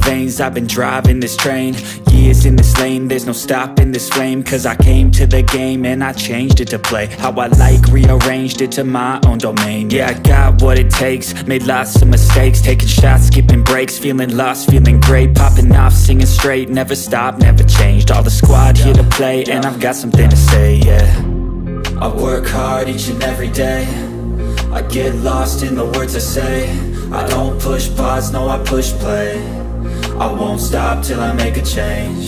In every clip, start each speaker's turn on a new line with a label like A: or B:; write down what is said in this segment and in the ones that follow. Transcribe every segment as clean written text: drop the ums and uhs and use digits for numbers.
A: veins, I've been driving this train. Years in this lane, there's no stopping this flame. Cause I came to the game and I changed it to play how I like, rearranged it to my own domain. Yeah, I got what it takes, made lots of mistakes, taking shots, skipping breaks, feeling lost, feeling great, popping off, singing straight, never stopped, never changed. All the squad here to play, and I've got something to say, yeah. I work hard each and every day, I get lost in the words I say. I don't push pause, no I push play. I won't stop till I make a change.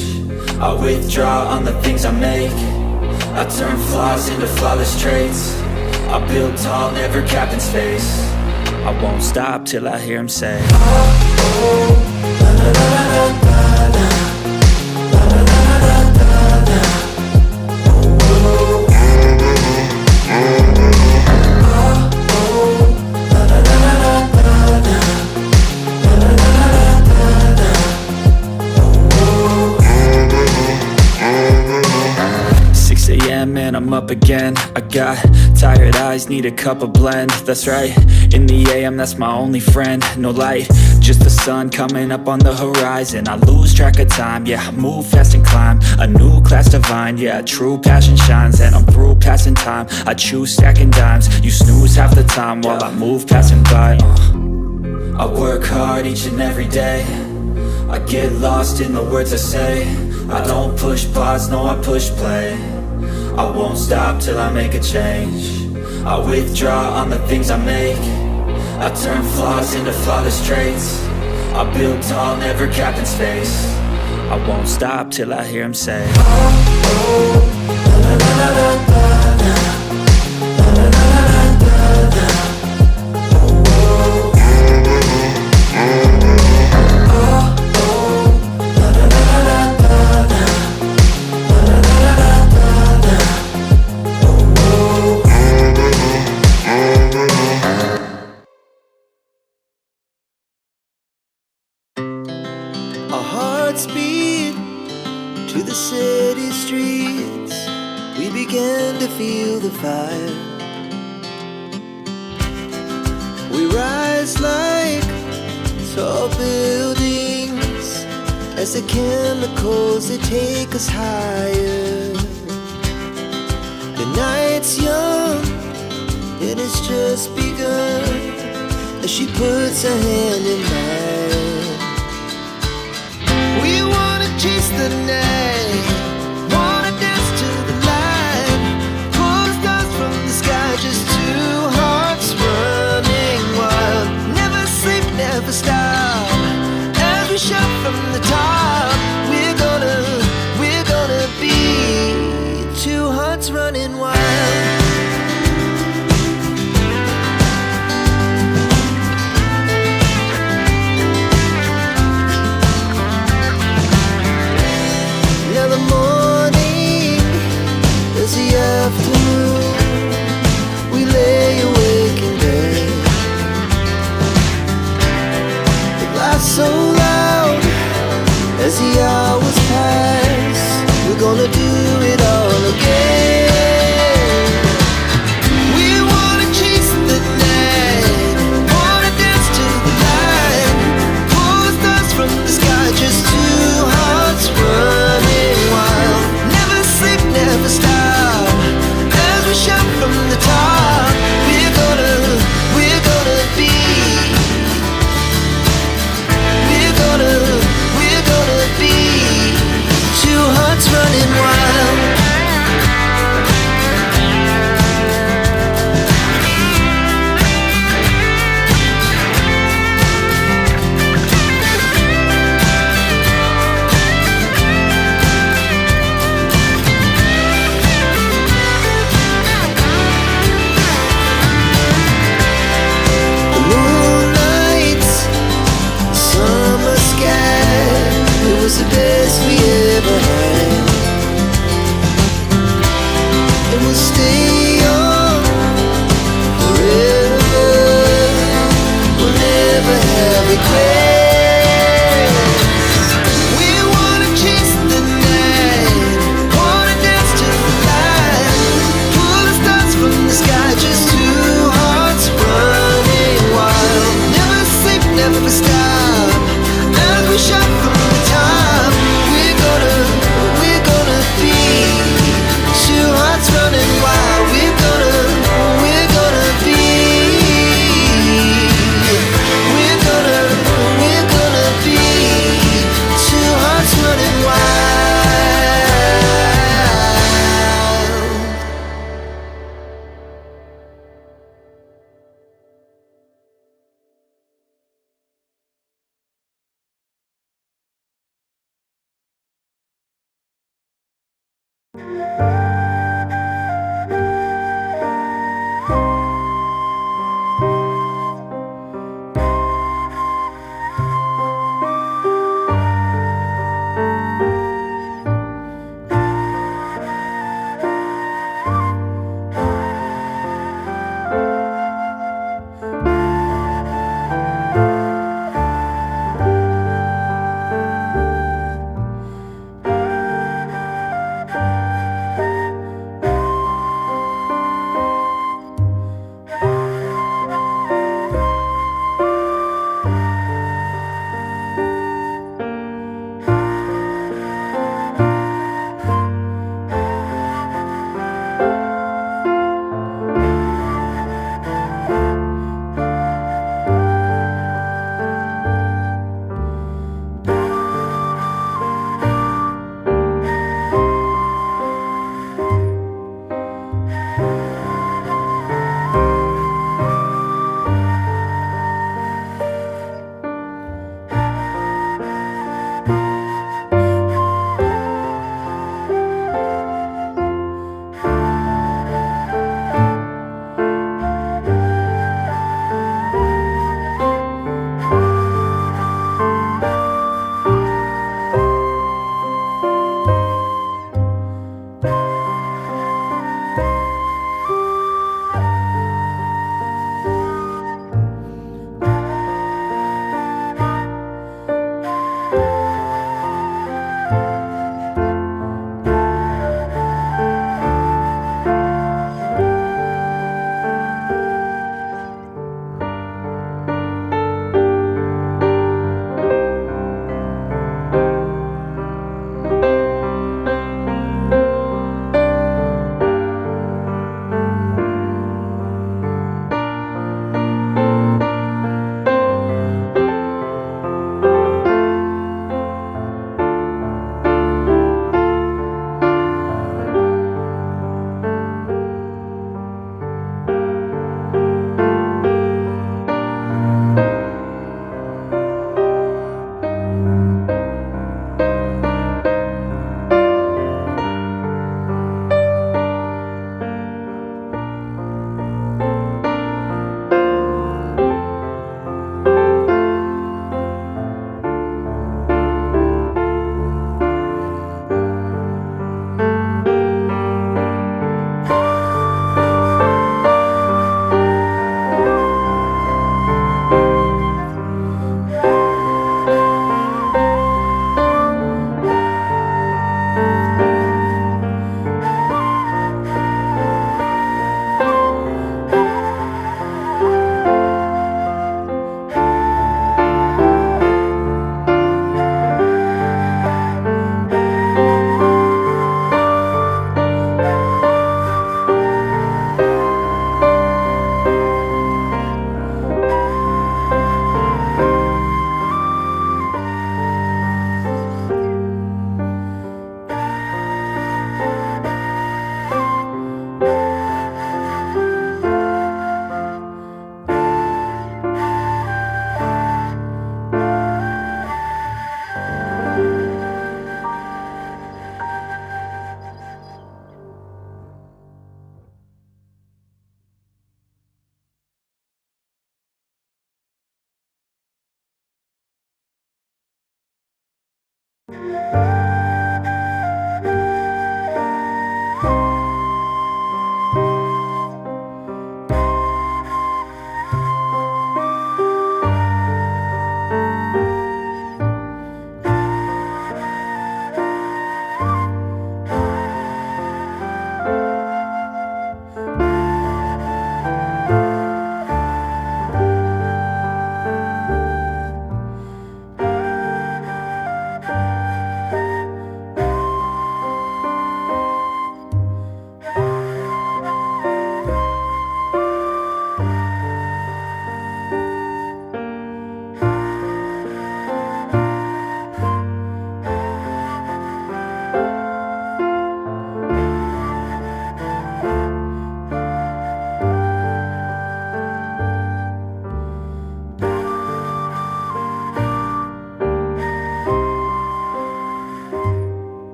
A: I withdraw on the things I make. I turn flaws into flawless traits. I build tall, never capped in space. I won't stop till I hear him say, oh, oh, la, la, la, la, la, la, la, la, la, la, la, la. And I'm up again. I got tired eyes, need a cup of blend. That's right, in the AM, that's my only friend. No light, just the sun coming up on the horizon. I lose track of time, yeah, I move fast and climb a new class divine, yeah, true passion shines. And I'm through passing time, I choose stacking dimes. You snooze half the time while I move passing by. I work hard each and every day, I get lost in the words I say. I don't push pause, no I push play. I won't stop till I make a change. I withdraw on the things I make. I turn flaws into flawless traits. I build tall, never capped in space. I won't stop till I hear him say, oh, oh, la, la, la, la, la, la, la, la, la, la, la, la.
B: Speed to the city streets, we began to feel the fire. We rise like tall buildings as the chemicals, they take us higher. The night's young, it has just begun, as she puts her hand in mine. We wanna chase the night, wanna dance to the light, pull the stars from the sky, just two hearts running wild. Never sleep, never stop, as we shout from the top. We're gonna be two hearts running wild. you.